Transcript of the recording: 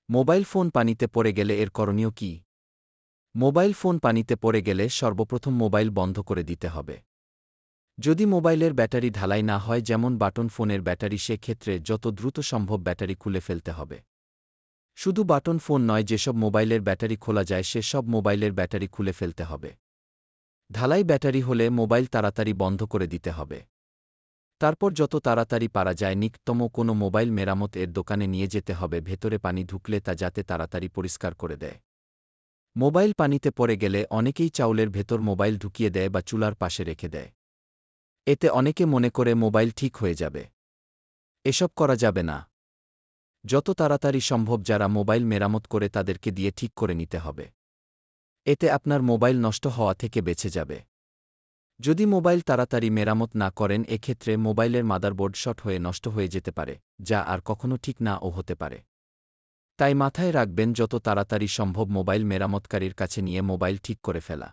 Mobile phone পানিতে পড়ে গেলে এর করণীয় কি? মোবাইল ফোন পানিতে পড়ে গেলে সর্বপ্রথম মোবাইল বন্ধ করে দিতে হবে। যদি মোবাইলের ব্যাটারি ঢালাই না হয়, যেমন বাটন ফোনের ব্যাটারি, সেক্ষেত্রে যত দ্রুত সম্ভব ব্যাটারি খুলে ফেলতে হবে। শুধু বাটন ফোন নয়, যেসব মোবাইলের ব্যাটারি খোলা যায় সে সব মোবাইলের ব্যাটারি খুলে ফেলতে হবে। ঢালাই ব্যাটারি হলে মোবাইল তাড়াতাড়ি বন্ধ করে দিতে হবে। তারপর যত তাড়াতাড়ি পারা যায় নিকটতম কোনো মোবাইল মেরামত এর দোকানে নিয়ে যেতে হবে। ভেতরে পানি ঢুকলে তা যাতে তাড়াতাড়ি পরিষ্কার করে দেয়। মোবাইল পানিতে পড়ে গেলে অনেকেই চাউলের ভেতর মোবাইল ঢুকিয়ে দেয় বা চুলার পাশে রেখে দেয়। এতে অনেকে মনে করে মোবাইল ঠিক হয়ে যাবে। এসব করা যাবে না। যত তাড়াতাড়ি সম্ভব যারা মোবাইল মেরামত করে তাদেরকে দিয়ে ঠিক করে নিতে হবে। এতে আপনার মোবাইল নষ্ট হওয়া থেকে বেঁচে যাবে। যদি মোবাইল তাড়াতাড়ি মেরামত না করেন, এক্ষেত্রে মোবাইলের মাদারবোর্ড শর্ট হয়ে নষ্ট হয়ে যেতে পারে, যা আর কখনো ঠিক না হতে পারে। তাই মাথায় রাখবেন, যত তাড়াতাড়ি সম্ভব মোবাইল মেরামতকারীর কাছে নিয়ে মোবাইল ঠিক করে ফেলা।